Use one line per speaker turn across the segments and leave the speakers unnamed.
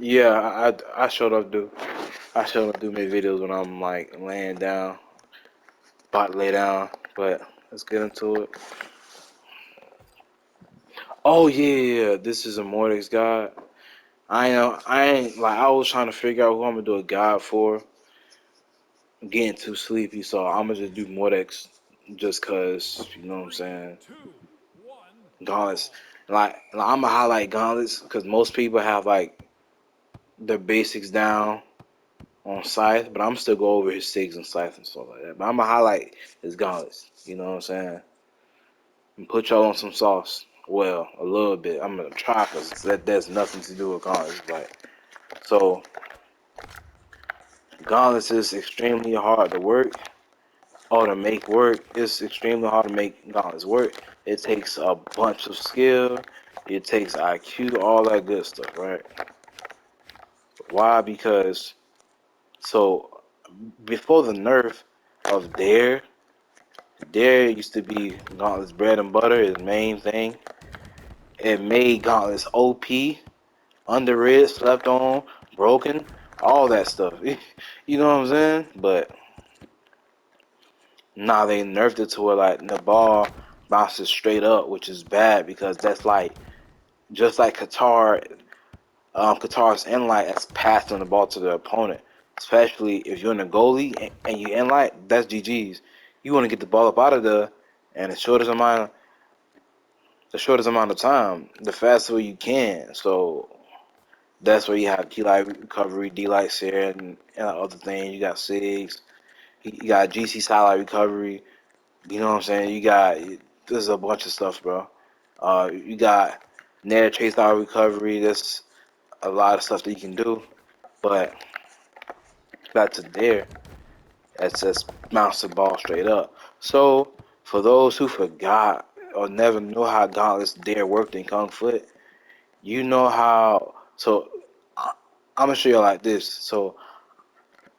Yeah, I showed up do. I showed up do make videos when I'm like laying down, about to lay down. But let's get into it. Oh yeah, this is a Mordex god. I know I ain't like I was trying to figure out who I'm gonna do a god for. I'm getting too sleepy, so I'm gonna just do Mordex just cause you know what I'm saying. Gauntlets, I'm gonna highlight gauntlets because most people have like their basics down on Scythe, but I'm still go over his SIGs and Scythe and stuff like that. But I'm gonna highlight his gauntlets. You know what I'm saying? And put y'all on some sauce. Well, a little bit. I'm gonna try because there's nothing to do with gauntlets. Like so, gauntlets is extremely hard to work or to make work. It's extremely hard to make gauntlets work. It takes a bunch of skill. It takes IQ, all that good stuff, right? Why? Because so before the nerf of Dare used to be Gauntlet's bread and butter, his main thing. It made Gauntlet's OP, underrated, slept on, broken, all that stuff. You know what I'm saying? But now they nerfed it to where like the ball bounces straight up, which is bad because that's like just like Qatar's inlight that's passing the ball to the opponent. Especially if you're in the goalie and you inlight, that's GG's. You want to get the ball up out of there, and the shortest amount of time, the faster you can. So that's where you have D-Light recovery, D-Light Sear, and other things. You got SIGs, you got GC Satellite recovery. You know what I'm saying? There's a bunch of stuff, bro. You got Nair Chase Out recovery. There's a lot of stuff that you can do. But back to there, that's just bounce the ball straight up. So for those who forgot or never knew how Gauntless Dare worked in Kung Fu, you know how. So I'm gonna show you like this. So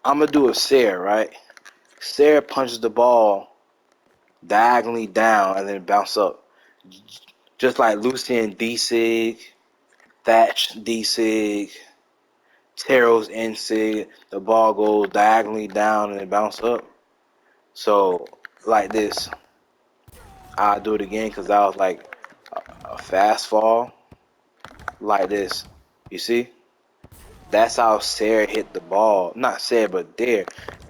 I'm gonna do a Sarah, right? Sarah punches the ball diagonally down and then bounce up, just like Lucian D Sig, Thatch D Sig, Teros N Sig. The ball goes diagonally down and then bounce up. So like this, I'll do it again because that was like a fast fall, like this. You see? That's how Sarah hit the ball. Not Sarah, but Dare.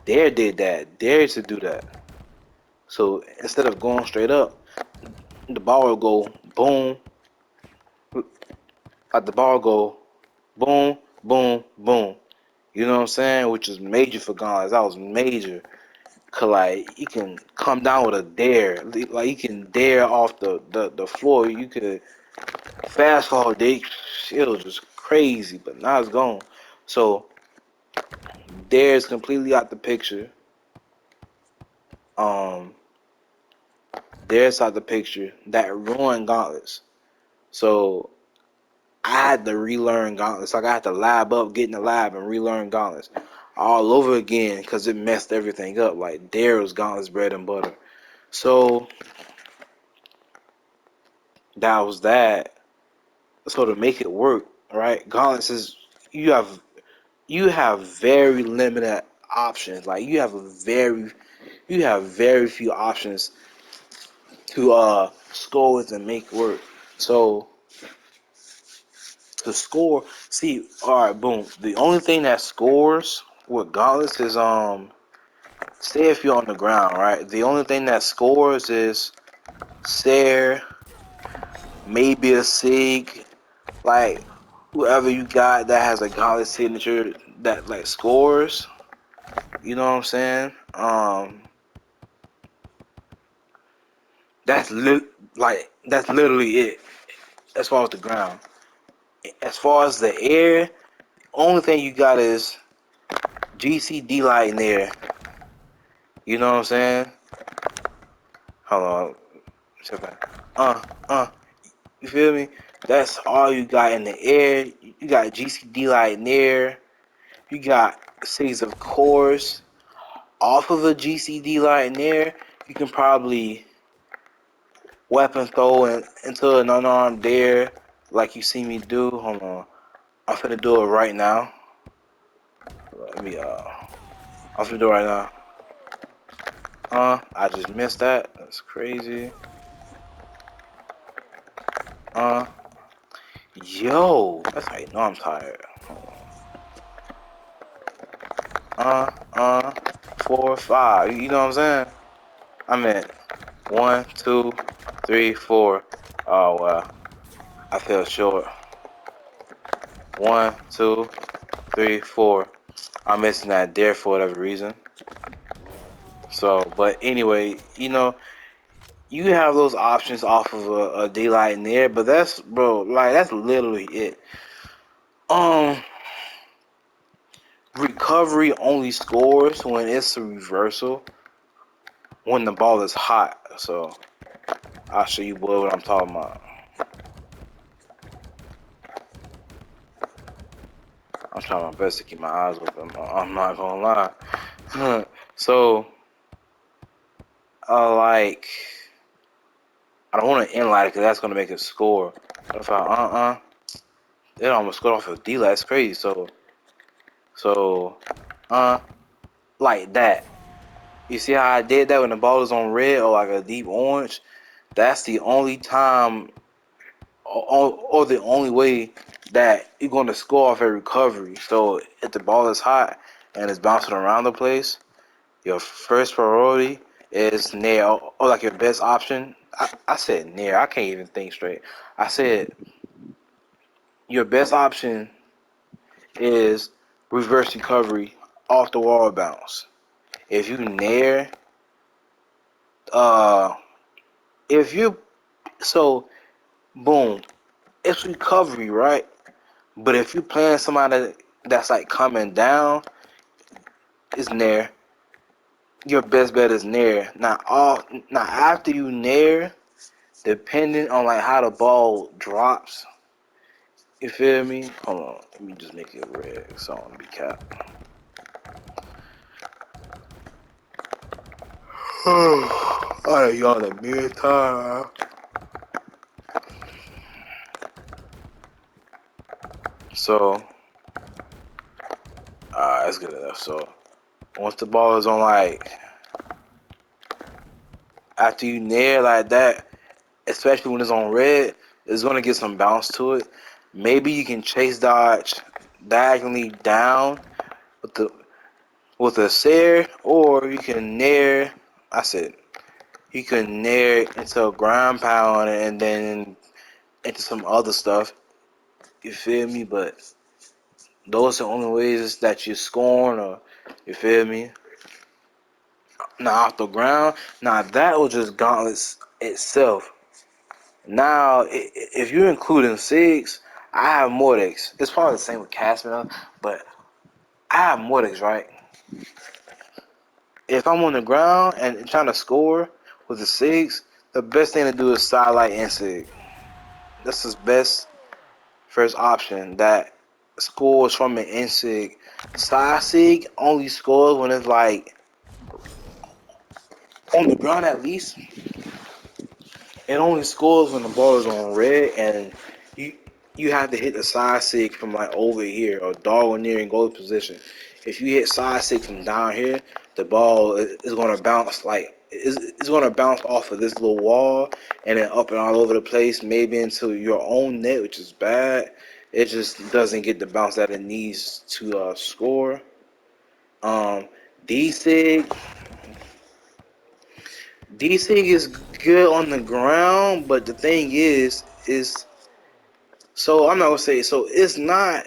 Dare did that. Dare used to do that. So instead of going straight up, the ball will go boom. The ball go boom, boom, boom. You know what I'm saying? Which is major for guys. That was major. Cause like you can come down with a dare. Like you can dare off the floor. You could fast forward. It was just crazy. But now it's gone. So dare is completely out the picture. Um, There's out the picture that ruined gauntlets. So I had to relearn gauntlets. Like I had to lab up, get in the lab, and relearn gauntlets all over again because it messed everything up. Like Daryl's gauntlets bread and butter. So that was that. So to make it work, right? Gauntlets is you have you have very limited options. Like you have very few options to score with and make work. So to score, see, all right, boom. The only thing that scores with gauntlets is say if you're on the ground, right? The only thing that scores is Sair, maybe a Sig, like whoever you got that has a gauntlet signature that like scores. You know what I'm saying? That's that's literally it as far as the ground. As far as the air, only thing you got is GCD light in there. You know what I'm saying? Hold on. Uh, uh, you feel me? That's all you got in the air. You got GCD light in there. You got cities of course. Off of a GCD light in there, you can probably weapon throw into an unarmed dare like you see me do. Hold on. I'm finna do it right now. Let me I'm finna do it right now. I just missed that. That's crazy. Uh, yo, that's how you know I'm tired. Uh, uh, 4, 5. You know what I'm saying? I'm at 1, 2, 3, 4. Oh well, I fell short. 1, 2, 3, 4. I'm missing that there for whatever reason. So, but anyway, you have those options off of a daylight in there, but that's bro, like that's literally it. Um, Recovery only scores when it's a reversal when the ball is hot. So I'll show you boy what I'm talking about. I'm trying my best to keep my eyes open. I'm not gonna lie. So like I don't want to end like because that's gonna make it score. But if I it almost scored off of D. That's crazy. So uh like that. You see how I did that when the ball is on red or like a deep orange? That's the only time or the only way that you're going to score off a recovery. So if the ball is hot and it's bouncing around the place, your first priority is near or like your best option. I said near. I can't even think straight. I said your best option is reverse recovery off the wall bounce. If you nair, uh, if you so boom, it's recovery, right? But if you playing somebody that's like coming down, it's nair. Your best bet is nair. Now after you nair, depending on like how the ball drops, you feel me? Hold on, let me just make it red so I don't be cap. I yawn a million times. So, that's good enough. So, once the ball is on like after you nair like that, especially when it's on red, it's gonna get some bounce to it. Maybe you can chase dodge diagonally down with a Sair, or you can nair. I said you can nair into a ground pound and then into some other stuff. You feel me? But those are the only ways that you're scoring, or you feel me? Now off the ground, now that was just gauntlets itself. Now, if you're including SIGs, I have Mordex. It's probably the same with Cashman, but I have Mordex, right? If I'm on the ground and trying to score with the SIGs, the best thing to do is sidelight and SIG. That's his best first option that scores from an NSIG. Side SIG only scores when it's like on the ground at least. It only scores when the ball is on red and you you have to hit the side sig from like over here or dog near in goal position. If you hit side sig from down here, the ball is gonna bounce like it's gonna bounce off of this little wall and then up and all over the place, maybe into your own net, which is bad. It just doesn't get the bounce that it needs to score. Um, D sig D-Sig is good on the ground, but the thing is so I'm not gonna say so it's not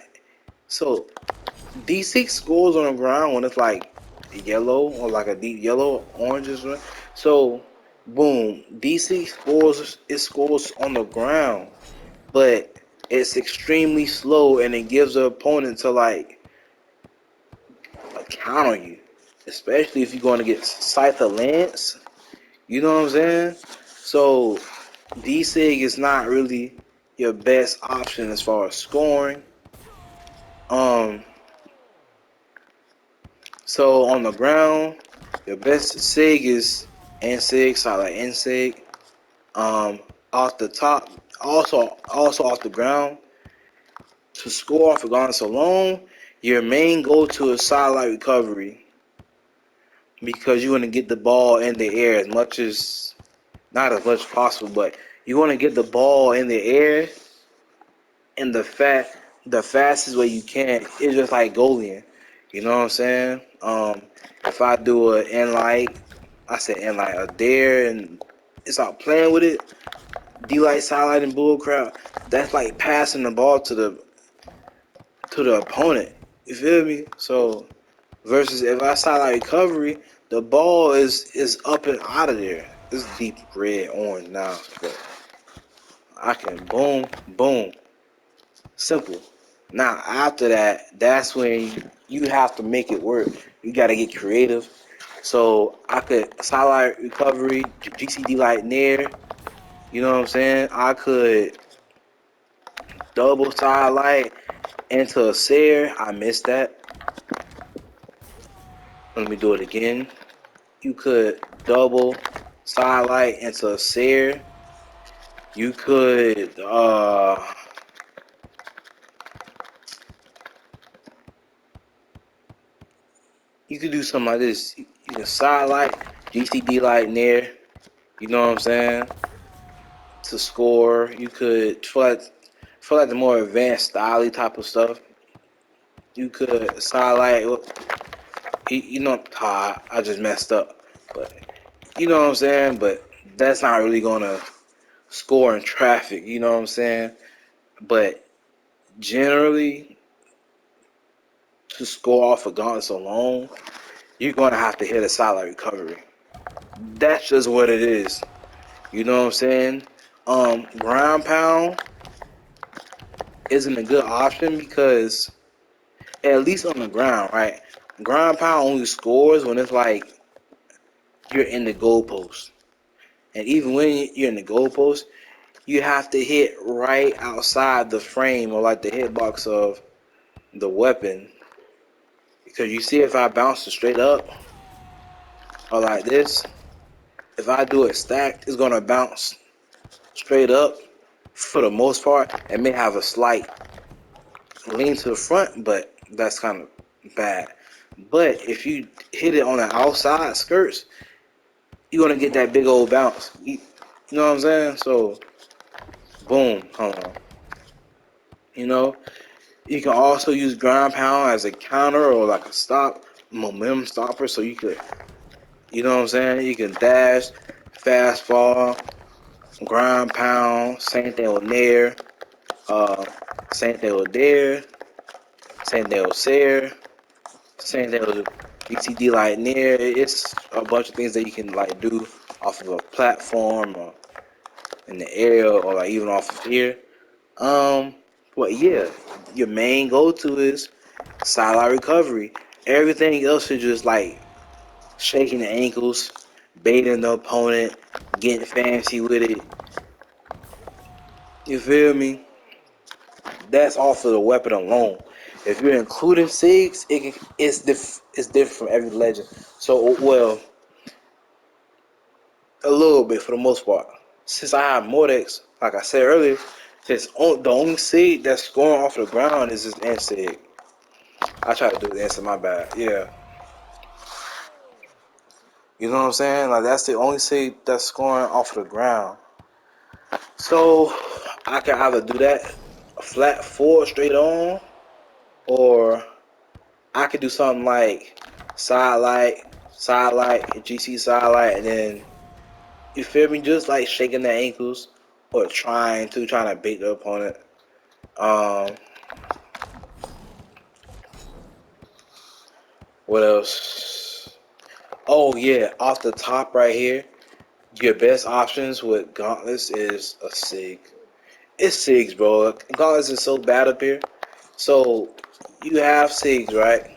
so D6 scores on the ground when it's like yellow or like a deep yellow, oranges. So boom, D6 scores on the ground, but it's extremely slow and it gives the opponent to like counter you, especially if you're going to get Scyther Lance. You know what I'm saying? So D-Sig is not really your best option as far as scoring. Um, so on the ground, your best Sig is N-Sig, so I like N-Sig. Off the top, also off the ground, to score off a gauntlets alone, your main go-to is satellite recovery because you want to get the ball in the air as much as, not as much as possible, but you want to get the ball in the air in the fastest way you can. It's just like goaling. You know what I'm saying? If I do an in light, I said in light, a dare, and it's out playing with it. D light, sidelight, and bull crap. That's like passing the ball to the opponent. You feel me? So versus if I sidelight recovery, the ball is up and out of there. It's deep red, orange now, but I can boom, boom, simple. Now after that, that's when you have to make it work. You got to get creative. So I could sidelight recovery, GCD light near. You know what I'm saying? I could double sidelight into a sear. I missed that. Let me do it again. You could double sidelight into a sear. You could do something like this. You can sidelight, GCD light near. You know what I'm saying? To score, you could for like the more advanced style type of stuff. You could sidelight. You know, I just messed up, but you know what I'm saying. But that's not really gonna score in traffic. You know what I'm saying? But generally, to score off of gauntlets alone, you're gonna have to hit a solid recovery. That's just what it is. You know what I'm saying? Ground pound isn't a good option because at least on the ground, right? Ground pound only scores when it's like you're in the goalpost. And even when you're in the goalpost, you have to hit right outside the frame or like the hitbox of the weapon. Because you see, if I bounce it straight up or like this, if I do it stacked, it's gonna bounce straight up for the most part. It may have a slight lean to the front, but that's kind of bad. But if you hit it on the outside skirts, you're gonna get that big old bounce. You know what I'm saying? So, boom, hold on. You know, you can also use ground pound as a counter or like a stop, momentum stopper. So you could, you know what I'm saying? You can dash, fast fall, ground pound. Same thing with nair. Uh, same thing with dare. Same thing with Sayer. Same thing with BTD like near. It's a bunch of things that you can like do off of a platform or in the area or like even off of here. But yeah, your main go-to is sideline recovery. Everything else is just like shaking the ankles, baiting the opponent, getting fancy with it. You feel me? That's off of the weapon alone. If you're including SIGs, it's different from every legend. So, well, a little bit for the most part. Since I have Mordex, like I said earlier, since the only SIG that's scoring off the ground is this NSIG. I try to do the answer, my bad. Yeah. You know what I'm saying? Like, that's the only SIG that's scoring off the ground. So, I can either do that flat four straight on, or I could do something like side light, GC side light, and then you feel me, just like shaking the ankles or trying to bait the opponent. Um, what else? Oh yeah, off the top right here, your best options with gauntlets is a sig. It's sigs, bro. Gauntlets is so bad up here. So you have sigs, right?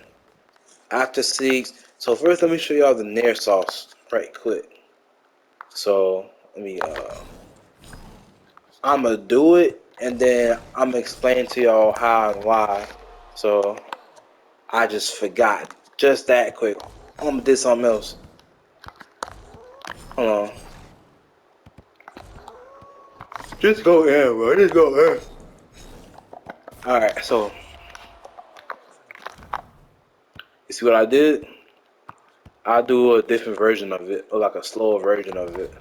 After sigs, so first let me show y'all the nair sauce right quick. So let me I'm gonna do it and then I'm gonna explain to y'all how and why. So I just forgot just that quick. I'm gonna do something else. Hold on. Just go in, bro. Just go in. All right. So you see what I did? I do a different version of it, or like a slower version of it.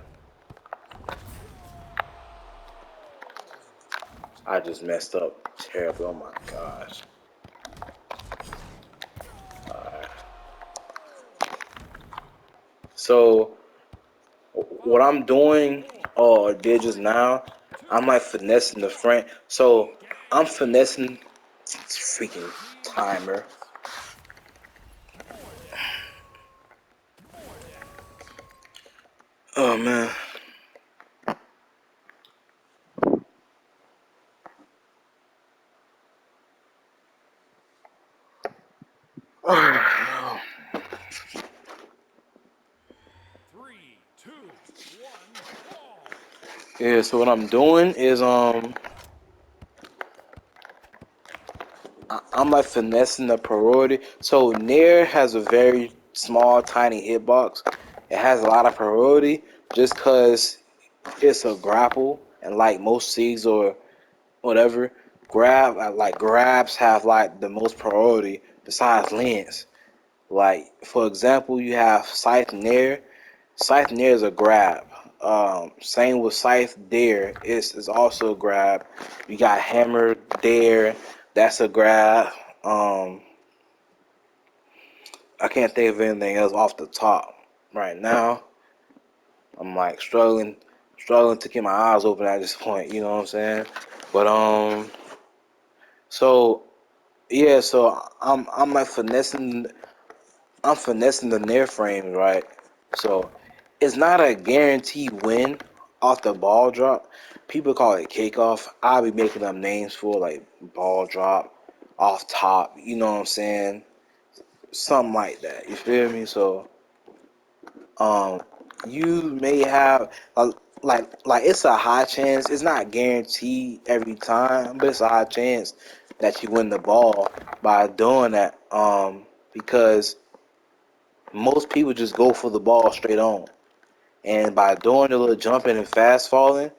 I just messed up terribly. Oh my gosh. Alright. So what I'm doing, or did just now, I'm like finessing the front. So I'm finessing this freaking timer. Oh man. Yeah, so what I'm doing is I'm like finessing the priority. So Nair has a very small, tiny hitbox. It has a lot of priority just cause it's a grapple, and like most Siegs or whatever, grabs have like the most priority besides Lance. Like for example, you have Scythe Nair. Scythe Nair is a grab. Same with Scythe Dare. It's also a grab. You got Hammer Dare. That's a grab. Um, I can't think of anything else off the top right now. I'm like struggling to keep my eyes open at this point. You know what I'm saying? But so yeah, so I'm like finessing the near frames, right? So it's not a guaranteed win off the ball drop. People call it kickoff. I'll be making up names for like ball drop, off top, you know what I'm saying? Something like that. You feel me? So um you may have a, like it's a high chance. It's not guaranteed every time, but it's a high chance that you win the ball by doing that. Because most people just go for the ball straight on. And by doing a little jumping and fast falling,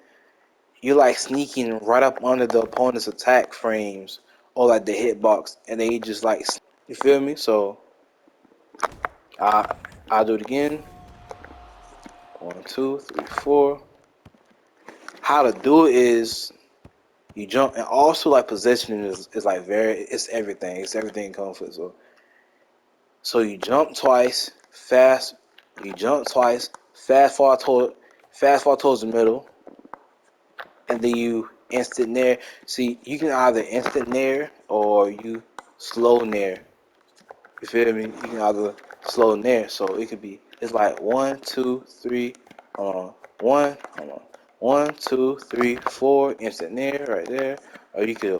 you're like sneaking right up under the opponent's attack frames or like the hitbox, and they just like, you feel me? So I I'll do it again. 1, 2, 3, 4. How to do it is you jump, and also like positioning is like it's everything. It's everything in Kung Fu. So you jump twice, fast. You jump twice, fast fall towards the middle, and then you instant nair. See, you can either instant nair or you slow nair. You feel me? You can either slow nair, so it could be it's like 1, 2, 3, hold on, 1, 2, 3, 4, instant nair right there, or you could.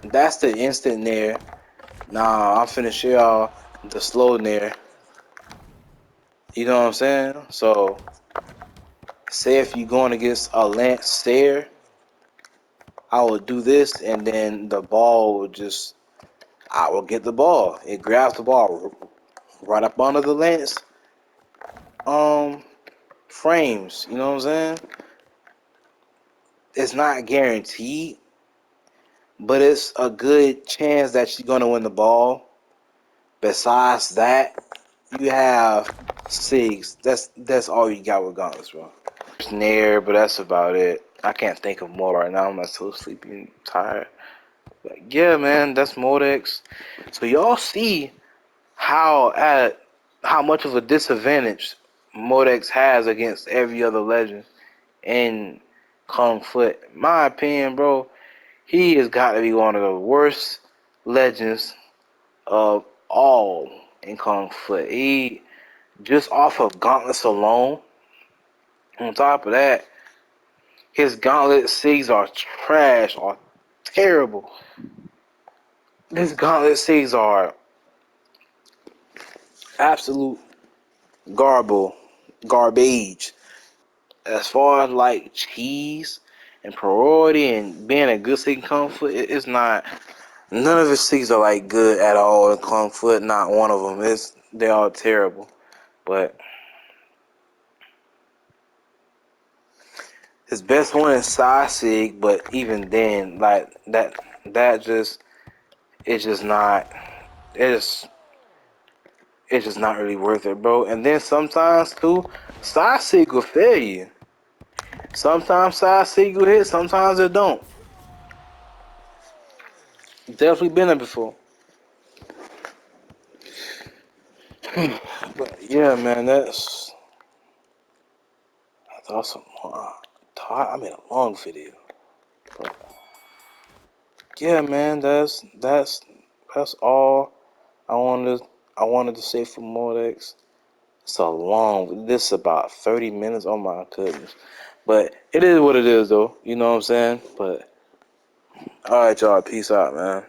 That's the instant nair. Nah, I'm finna show y'all the slow nair. You know what I'm saying? So, say if you're going against a lance stare, I will do this, and then the ball will just I will get the ball. It grabs the ball right up under the lens um frames. You know what I'm saying? It's not guaranteed, but it's a good chance that you're gonna win the ball. Besides that, you have SIGs. That's all you got with gauntlets, bro. Snare, but that's about it. I can't think of more right now. I'm not so sleepy and tired. But yeah, man, that's Modex. So y'all see how much of a disadvantage Modex has against every other legend in Kung Fu. In my opinion, bro, he has got to be one of the worst legends of all in Kung Fu. He just off of gauntlets alone. On top of that, his gauntlet C's are trash, are terrible. His gauntlet C's are absolute garbage. As far as like cheese and priority and being a good Sikh Kung Fu, it's not. None of his Sikhs are like good at all in Kung Fu. Not one of them. They're all terrible. But his best one is Sai Sig. But even then, like that just it's just not it's it's just not really worth it, bro. And then sometimes too, side seek will fail you. Sometimes side seek will hit, sometimes it don't. Definitely been there before. But yeah, man, that's I thought some. I made a long video. But yeah, man, that's all I wanted. I wanted to say for Modex. It's a long. This is about 30 minutes. Oh my goodness. But it is what it is, though. You know what I'm saying? But all right, y'all. Peace out, man.